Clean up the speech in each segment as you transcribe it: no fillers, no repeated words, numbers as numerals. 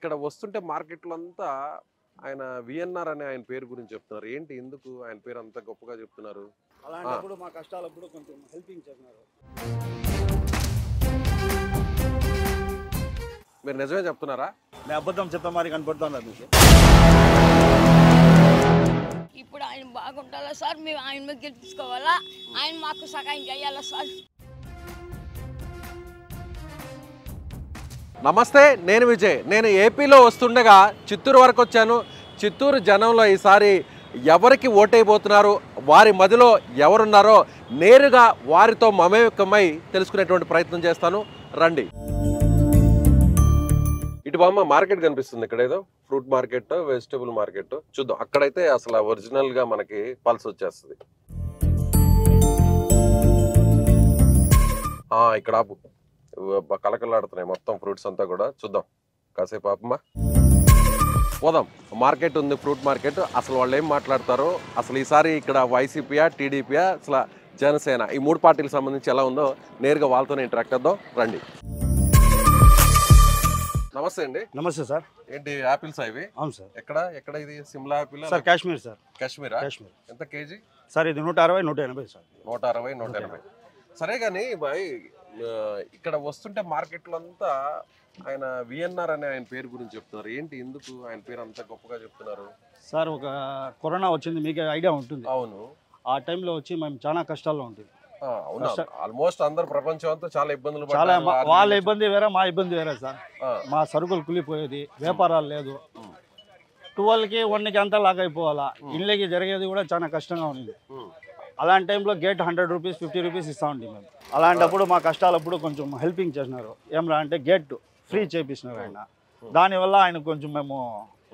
ఇక్కడ వస్తుంటే మార్కెట్లో అంతా ఆయన విఎన్ఆర్ అనే ఆయన పేరు గురించి చెప్తున్నారు. ఏంటి ఎందుకు ఆయన పేరు అంత గొప్పగా చెప్తున్నారు? అలాంటప్పుడు మా కష్టాలప్పుడు కొంచెం హెల్పింగ్ చేస్తున్నారు. మీరు నిజమే చెప్తున్నారా? నేను అబద్ధం చెప్తా మరి కనపడుతున్నారు మీకు. ఇప్పుడు ఆయన బాగుండాలా సార్, మేము ఆయన మీద గెలిపించుకోవాలా, ఆయన మాకు సహాయం చేయాలా సార్. నమస్తే, నేను విజయ్. నేను ఏపీలో వస్తుండగా చిత్తూరు వరకు వచ్చాను. చిత్తూరు జనంలో ఈసారి ఎవరికి ఓటైపోతున్నారు, వారి మధ్యలో ఎవరున్నారో నేరుగా వారితో మమేకమై తెలుసుకునేటువంటి ప్రయత్నం చేస్తాను. రండి. ఇటు బామ్మ మార్కెట్ కనిపిస్తుంది. ఇక్కడ ఏదో ఫ్రూట్ మార్కెట్, వెజిటబుల్ మార్కెట్ చూద్దాం. అక్కడైతే అసలు ఒరిజినల్ గా మనకి పల్స్ వచ్చేస్తుంది. ఇక్కడ ఆపు, కలకలాడుతున్నాయి మొత్తం ఫ్రూట్స్ అంతా కూడా. చూద్దాం కాసేపు ఆపమ్మా, పోదాం. మార్కెట్ ఉంది, ఫ్రూట్ మార్కెట్. అసలు వాళ్ళు ఏం మాట్లాడతారో, అసలు ఈసారి ఇక్కడ వైసీపీయా, టీడీపీయా, అసలు జనసేన, ఈ మూడు పార్టీలకు సంబంధించి ఎలా ఉందో నేరుగా వాళ్ళతోనే ఇంటరాక్ట్ అవుదాం. రండి. నమస్తే అండి. నమస్తే సార్. ఏంటి యాపిల్స్ ఇవి? అవును సార్. ఎక్కడ ఇది Shimla apple sir? Kashmir sir. కాశ్మీరా? కాశ్మీర్. ఎంత కేజీ? సార్ ఇది 160, 180 సార్. 160, 180. సరే కానీ బాయ్, ఇక్కడ వస్తుంటే మార్కెట్లో అంతా ఆయన విఎన్ఆర్ అనే ఆయన పేరు గురించి చెప్తున్నారు. ఏంటి ఎందుకు ఆయన పేరు అంత గొప్పగా చెప్తున్నారు? సార్ ఒక కరోనా వచ్చింది, మీకు ఐడియా ఉంటుంది. అవును, ఆ టైంలో వచ్చి మేము చాలా కష్టాల్లో ఉంటుంది. అవును, ఆల్మోస్ట్ అందరు ప్రపంచం అంతా చాలా ఇబ్బందులు చాలా. వాళ్ళ ఇబ్బంది వేరే, మా ఇబ్బంది వేరే సార్. మా సరుకులు కులిపోయేది, వ్యాపారాలు లేదు. 12కి 1కి అంతా లాగైపోవాలా. ఇళ్ళకి జరిగేది కూడా చాలా కష్టంగా ఉంది. అలాంటి టైంలో గేట్ 100 రూపీస్, 50 రూపీస్ ఇస్తూ ఉంటాం మేము. అలాంటప్పుడు మా కష్టాలప్పుడు కొంచెం హెల్పింగ్ చేసినారు. ఏమరా అంటే గేట్ ఫ్రీ చేపిస్తున్నారు ఆయన. దానివల్ల ఆయన కొంచెం మేము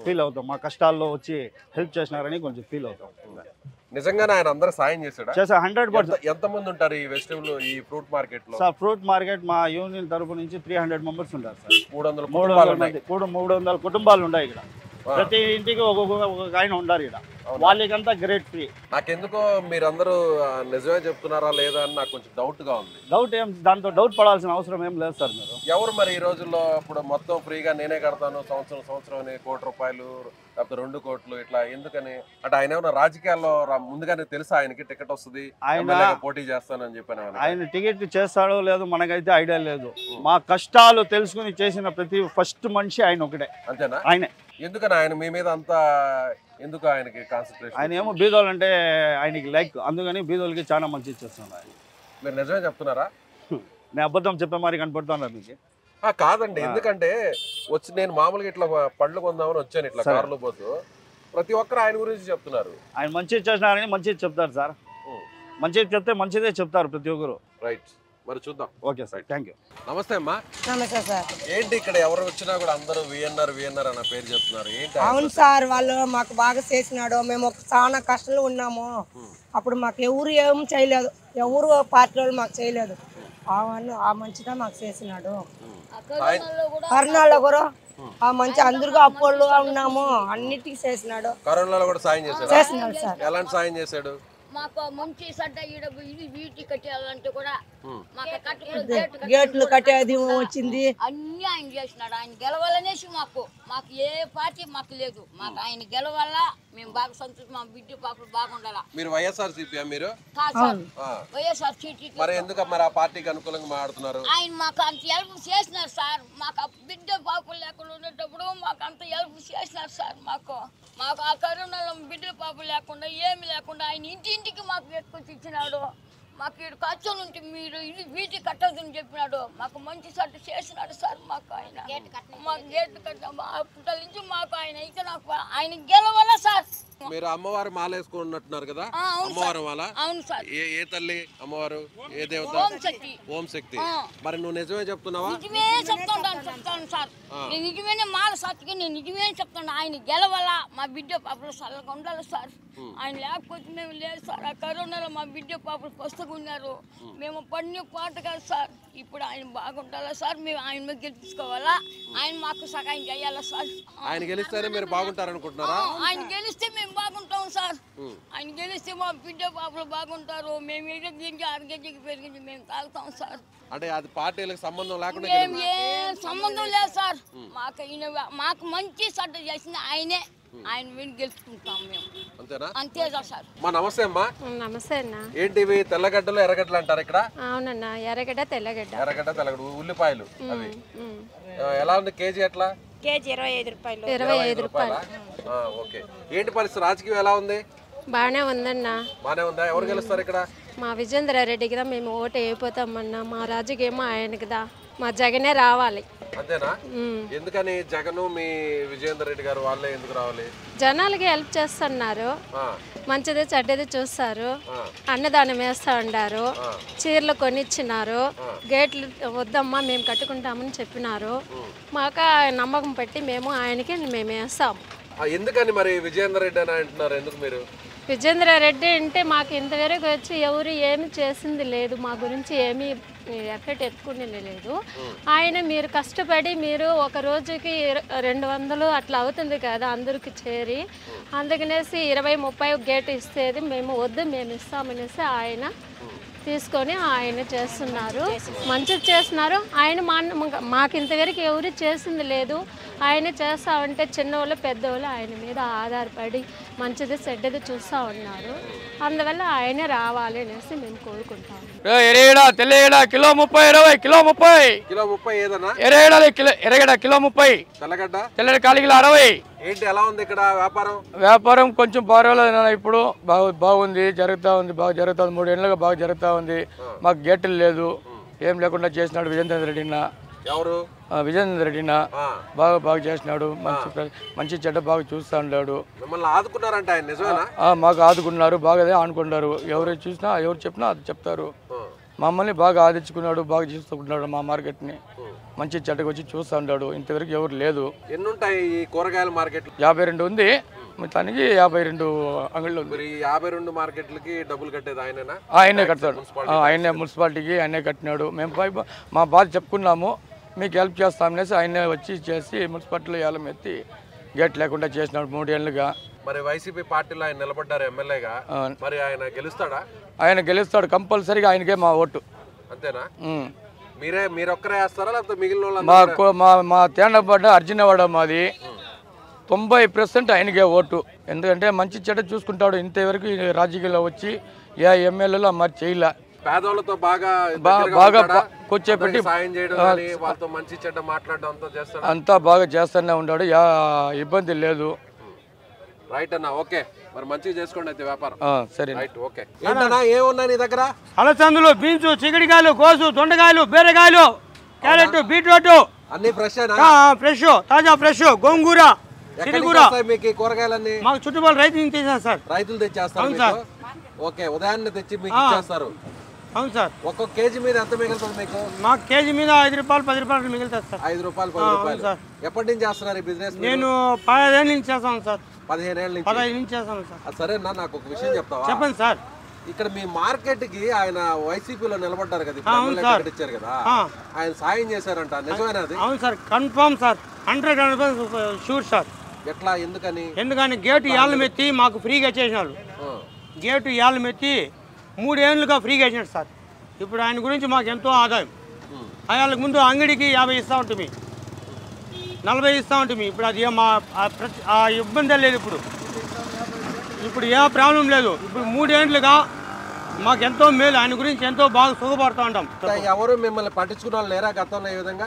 ఫీల్ అవుతాం, మా కష్టాల్లో వచ్చి హెల్ప్ చేసినారని కొంచెం ఫీల్ అవుతాం. నిజంగానే ఆయన అందరూ సాయం చేశాడు. 100%. ఎంత మంది ఉంటారు ఈ వెజిటబుల్, ఈ ఫ్రూట్ మార్కెట్ లో? సార్ ఫ్రూట్ మార్కెట్ మా యూనియన్ తరపు నుంచి 300 మెంబర్స్ ఉంటారు సార్. 300 మంది, 300 కుటుంబాలు ఉన్నాయి ఇక్కడ. ప్రతి ఇంటికి ఒక్కొక్క ఆయన ఉండాలి ఇక్కడ. వాళ్ళకంతా గ్రేట్ ఫ్రీ. నాకెందుకో మీరందరూ నిజమే చెప్తున్నారా లేదా అని నాకు కొంచెం డౌట్ గా ఉంది. డౌట్ ఏం, దాంతో డౌట్ పడాల్సిన అవసరం ఏం లేదు సార్. మీరు ఎవరు మరి ఈ రోజుల్లో ఇప్పుడు మొత్తం ఫ్రీగా నేనే కడతాను సంవత్సరం అని 1 కోటి రూపాయలు లేకపోతే 2 కోట్లు ఇట్లా ఎందుకని? అంటే ఆయన ఏమన్నా రాజకీయాల్లో ముందుగానే తెలుసా ఆయనకి టికెట్ వస్తుంది, ఆయన పోటీ చేస్తానని చెప్పాను? ఆయన టికెట్ చేస్తాడో లేదో మనకైతే ఐడియా లేదు. మా కష్టాలు తెలుసుకుని చేసిన ప్రతి ఫస్ట్ మనిషి ఆయన ఒకటే. అంతేనా? ఆయనే. ఎందుకని ఆయన మీ మీద అంతా ఎందుకు ఆయనకి కాన్సన్ట్రేషన్? ఆయన ఏమో బీదోళ్ళు అంటే ఆయనకి లైక్, అందుకని బీదోళ్ళకి చాలా మంచి చేస్తున్నాడు ఆయన. మీరు నిజమే చెప్తున్నారా? నేను అబద్ధం చెప్పే మరి కనపడుతున్నా మీకు. కాదండి, ఎందుకంటే వచ్చి నేను మామూలుగా ఇట్లా పళ్ళు కొందామని వచ్చాను ఇట్లా కారులో పోతూ, ప్రతి ఒక్కరు ఆయన గురించి చెప్తున్నారు. ఆయన మంచి చేసినారని మంచిది చెప్తారు సార్. మంచిది చెప్తే మంచిదే చెప్తారు ప్రతి ఒక్కరు. రైట్, మరి చూద్దాం. Okay sir, thank you. నమస్తే అమ్మా. నమస్తే సార్. ఏంటి ఇక్కడ ఎవరు వచ్చినా కూడా అందరూ విఎన్ఆర్ అన్న పేరు చెప్తున్నారు, ఏంటి? అవును సార్, వాళ్ళు మాకు బాగా చేసినాడు. మేము చాలా కష్టంలో ఉన్నాము. అప్పుడు మాకు ఎవరు ఏం చేయలేదు, ఎవరు పార్టీ వాళ్ళు మాకు చేయలేదు. ఆ మంచిగా మాకు చేసినాడు. కరోనాలో కూడా ఆ మంచి అందరికీ అప్పుడు ఉన్నాము, అన్నిటికీ చేసినాడు. కరోనాలో కూడా సాయం చేశాడు సార్. ఎలాంటి సాయం చేశాడు? మాకు మంచి సడ్డ ఇది వీటి కట్టేయాలంటే కూడా మాకు గేట్లు కట్టేది వచ్చింది, అన్ని ఆయన చేసినాడు. ఆయన గెలవాలనేసి మాకు ఏ పార్టీ మాకు లేదు. మాకు ఆయన గెలవాలా, మేము బాగా సంతోషం, మా బిడ్డ పాపలు బాగుండాలా. మీరు వైఎస్ఆర్ సిపియా? మీరు వైఎస్ఆర్ సిపి. మరి ఎందుకు మరి ఆ పార్టీకి అనుకూలంగా మాట్లాడుతున్నారు? ఆయన మాకు అంత హెల్ప్ చేసినారు సార్. మాకు బిడ్డ పాపలు లేకుండా ఉండేటప్పుడు మాకు అంత హెల్ప్ చేసినారు సార్. మాకు ఆ కరోనాలో బిడ్డ పాపలు లేకుండా ఏమి లేకుండా ఆయన ఇంటింటికి మాకు ఎత్తుకొచ్చి ఇచ్చినాడు. మాకు ఇక్కడ ఖర్చులు ఉంటే మీరు ఇది వీటి కట్టదని చెప్పినాడు. మాకు మంచి సట్ట చేసినాడు సార్. మాకు ఆయన మాకు గేట్ కట్టాము పుట్టల నుంచి మాకు ఆయన అయితే నాకు ఆయన గెలవాలా సార్. మీరు అమ్మవారు మాల వేసుకున్నట్టున్నారు కదా, అమ్మవారు మాల? అవును సార్. ఏ తల్లి అమ్మవారు, ఏ దేవత? ఓం శక్తి. మరి నువ్వు నిజమే చెప్తున్నావా? నిజమే చెప్తాను సార్. నేను నిజమేనే మాల సత్తికి నేను నిజమే చెప్తాను. ఆయన గెలవాలా, మా బిడ్డ పాపలు చల్లగా ఉండాలి సార్. ఆయన లేకపోతే మేము లేదు సార్. ఆ కరోనాలో మా బిడ్డ పాపలు పుస్తకున్నారు. మేము పడిన పాట కాదు సార్. ఇప్పుడు ఆయన బాగుంటారా సార్? మేము ఆయన మీద గెలిపించుకోవాలా? ఆయన మాకు సహాయం చేయాలా సార్? ఆయన గెలిస్తేనే మీరు బాగుంటారనుకుంటున్నారా? ఆయన గెలిస్తే మేము బాగుంటాం సార్. ఆయన గెలిస్తే మా బిడ్డ పాపలు బాగుంటారు. మేము ఎగిరించి అరగెజ్జికి పెరిగించి మేము తాగుతాం సార్. అంటే అది పార్టీలకు సంబంధం లేకుండా మేము ఏం సంబంధం లేదు సార్. మాకు మంచి సడ్డ చేసింది ఆయనే. ఆయన విని గెలుచుకుంటాం మేము. అంతేనా? అంతేదా సార్. మా నమస్తే అమ్మా. నమస్తే అన్న. ఏంటి ఇవి తెల్లగడ్డలు ఎర్రగడ్డలు అంటారు ఇక్కడ? అవునన్నా, ఎర్రగడ్డ తెల్లగడ్డ. ఎర్రగడ్డ తెల్లగడ్డ ఉల్లిపాయలు అవి ఎలా ఉంది కేజీ? ఎట్లా కేజీ 25 రూపాయలు. 25 రూపాయలు. ఓకే. ఏంటి పరిస్థితి? రాజకీయం ఎలా ఉంది? బాగానే ఉందన్నా. బానే ఉందా? ఎవరు గెలుస్తారు ఇక్కడ? మా విజేంద్ర రెడ్డికి దా మేము ఓటు అయిపోతామన్నా. మా రాజకీయమో ఆయనకిదా. మా జగనే రావాలి. అంతేనా? ఎందుకని జగన్ మీ విజయేందర్ రెడ్డి గారు వాళ్ళే ఎందుకు రావాలి? జనాలకి హెల్ప్ చేస్తున్నారు. మంచిది చెడ్డది చూస్తారు. అన్నదానం వేస్తా ఉండారు. చీరలు కొనిచ్చినారు. గేట్లు వద్దమ్మా మేము కట్టుకుంటామని చెప్పినారు. మాకు నమ్మకం పెట్టి మేము ఆయనకి మేము వేస్తాము. ఎందుకని మరి విజయేందర్ రెడ్డి అని అంటున్నారు? ఎందుకు మీరు? విజేంద్ర రెడ్డి అంటే మాకు ఇంతవరకు వచ్చి ఎవరు ఏమి చేసింది లేదు. మా గురించి ఏమీ ఎఫెక్ట్ ఎత్తుకునే లేదు. ఆయన మీరు కష్టపడి మీరు ఒక రోజుకి 200 అట్లా అవుతుంది కదా అందరికి చేరి, అందుకనేసి 20-30 గేట్ ఇస్తేది మేము వద్దు మేము ఇస్తామనేసి ఆయన తీసుకొని ఆయన చేస్తున్నారు. మంచిది చేస్తున్నారు. ఆయన మాకు ఇంతవరకు ఎవరు చేసింది లేదు. ఆయన చేస్తా ఉంటే చిన్నవాళ్ళు పెద్దవాళ్ళు ఆయన మీద ఆధారపడి మంచిది చెడ్డది చూస్తూ ఉన్నారు. అందువల్ల ఆయనే రావాలి అనేసి మేము కోరుకుంటాము. ఎరగడ తెల్లగడ కిలో 30, 20 కిలో 30. కిలో 30 ఏదన్నా? ఎరగడ కిలో 30. తెల్లగడ్డ తెల్లగడ కాలికిలో 60. ఏంటి ఎలా ఉంది ఇక్కడ వ్యాపారం? వ్యాపారం కొంచెం పర్వాలేదు. ఇప్పుడు బాగుంది, జరుగుతూ ఉంది. బాగా జరుగుతుంది. 3 ఏళ్ళుగా బాగా జరుగుతూ ఉంది. మాకు గేట్లు లేదు, ఏం లేకుండా చేసినాడు విజయేంద్ర రెడ్డిన. ఎవరు? విజయేంద్ర రెడ్డిన బాగా చేసినాడు. మంచి చెడ్డ బాగా చూస్తూ ఉన్నాడు. మిమ్మల్ని ఆదుకున్నారంట ఆయన, నిజమేనా? మాకు ఆదుకున్నారు, బాగా ఆనుకున్నారు. ఎవరు చూసినా ఎవరు చెప్పినా అది చెప్తారు. మమ్మల్ని బాగా ఆదించుకున్నాడు, బాగా చూసుకున్నాడు. మా మార్కెట్ని మంచి చెడ్డగా వచ్చి చూస్తూ ఉన్నాడు. ఇంతవరకు ఎవరు లేదు. ఎన్ని ఉంటాయి ఈ కూరగాయల మార్కెట్? 52 ఉంది. తనకి 52 అంగళ్ళు ఉంది. 52 మార్కెట్లకి డబ్బులు కట్టేది ఆయనేనా? ఆయనే కడతాడు. ఆయనే మున్సిపాలిటీకి ఆయనే కట్టినాడు. మేము మా బాధ చెప్పుకున్నాము, మీకు హెల్ప్ చేస్తామనేసి ఆయనే వచ్చి చేసి మున్సిపాలిటీలో ఏలం ఎత్తి గేట్ లేకుండా చేసినాడు 3 ఏళ్ళుగా. మరి వైసీపీ పార్టీలో ఆయన నిలబడ్డారు ఎమ్మెల్యేగా. మరి ఆయన గెలుస్తాడా? ఆయన గెలుస్తాడు కంపల్సరీగా. ఆయనకే మా ఓటు. అంతేనా? మీరొక్కరే వేస్తారా లేకపోతే మిగిలిన మా తేండపడ్డ అర్జునవాడ మాది 90% ఆయనకే ఓటు. ఎందుకంటే మంచి చెడ్డ చూసుకుంటాడు. ఇంతవరకు రాజకీయాల్లో వచ్చి ఏ ఎమ్మెల్యేలో మరి చేయలే. పేదోళ్ళతో బాగా కూర్చోబెట్టి సాయం చేయడం, వాళ్ళతో మంచి చెడ్డ మాట్లాడడం అంతా బాగా చేస్తూనే ఉన్నాడు. ఇబ్బంది లేదు. రైట్ అన్న. ఓకే, మరి మంచిగా చేసుకోండి అయితే వ్యాపారం. సరే రైట్. ఓకే. ఏంటన్నా ఏమున్నాయి నీ దగ్గర? అలసందులు, బీన్స్, చిక్కుడుకాయలు, కోసు, దొండకాయలు, బీరకాయలు, క్యారెట్, బీట్రూట్ అన్ని ఫ్రెష్ ఫ్రెష్, తాజా ఫ్రెష్, గోంగూర, సిరిగూర. మీకు కూరగాయలన్నీ మాకు చుట్టుపక్కల రైతులు తెచ్చారు సార్. రైతులు తెచ్చేస్తారు. ఓకే, ఉదయాన్నే తెచ్చి మీకు ఇచ్చేస్తారు. అవును సార్. ఒక్కొక్క కేజీ మీద ఎంత మిగులుతుంది మీకు? మాకు కేజీ మీద 5 రూపాయలు 10 రూపాయలు మిగులుతుంది సార్. 5 రూపాయలు 10 రూపాయలు. ఎప్పటి నుంచి చేస్తున్నారు ఈ బిజినెస్? నేను 15 ఏళ్ళ నుంచి చేస్తాను సార్. 15 ఏళ్ళ నుంచి? 15 నుంచి చేస్తాను సార్. సరేనా, నాకు ఒక విషయం చెప్తావా? చెప్పండి సార్. ఇక్కడ మీ మార్కెట్ కి ఆయన వైసీపీలో నిలబడ్డారు కదా, ఇచ్చారు కదా, ఆయన సాయం చేశారంట, నిజమేనా అది? అవును sir, confirm sir, 100% sure sir. ఎట్లా? ఎందుకని గేటు ఏళ్ళ మెత్తి మాకు ఫ్రీగా చేసినాడు. గేటు ఏళ్ళ మెత్తి 3 ఏళ్ళుగా ఫ్రీగా వేసినాడు సార్. ఇప్పుడు ఆయన గురించి మాకు ఎంతో ఆదాయం. ఆయనకు ముందు అంగడికి 50 ఇస్తూ ఉంటుంది, 40 ఇస్తూ ఉంటుంది. ఇప్పుడు అది ఆ ఇబ్బంది లేదు. ఇప్పుడు ఏ ప్రాబ్లం లేదు. ఇప్పుడు 3 ఏళ్ళుగా మాకు ఎంతో మేలు. ఆయన గురించి ఎంతో బాగా సుఖపడుతూ ఉంటాం. ఎవరు మిమ్మల్ని పట్టించుకున్న వాళ్ళు లేరా గతంలో? ఈ విధంగా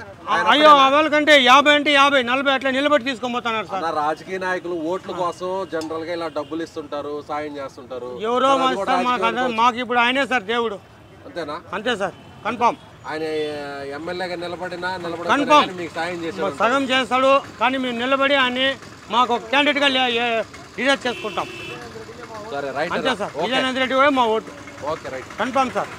అయ్యో వాళ్ళకంటే 50 అంటే 50, 40 అట్లా నిలబడి తీసుకొని సార్. రాజకీయ నాయకులు ఓట్ల కోసం జనరల్ గా ఇలా డబ్బులు ఇస్తుంటారు, సాయం చేస్తుంటారు. ఎవరో మాకు ఇప్పుడు ఆయనే సార్ దేవుడు. అంతేనా? అంతే సార్, కన్ఫామ్. ఆయన ఎమ్మెల్యేగా కన్ఫామ్ మీకు సాయం చేస్తాడు, సగం చేస్తాడు. కానీ మేము నిలబడి ఆయన మాకు ఒక క్యాండిడేట్ గా రిజర్వ్ చేసుకుంటాం. సరే, రైట్. అంతే సార్. విజయనంద రెడ్డి మా vote. Okay, right, confirm sir.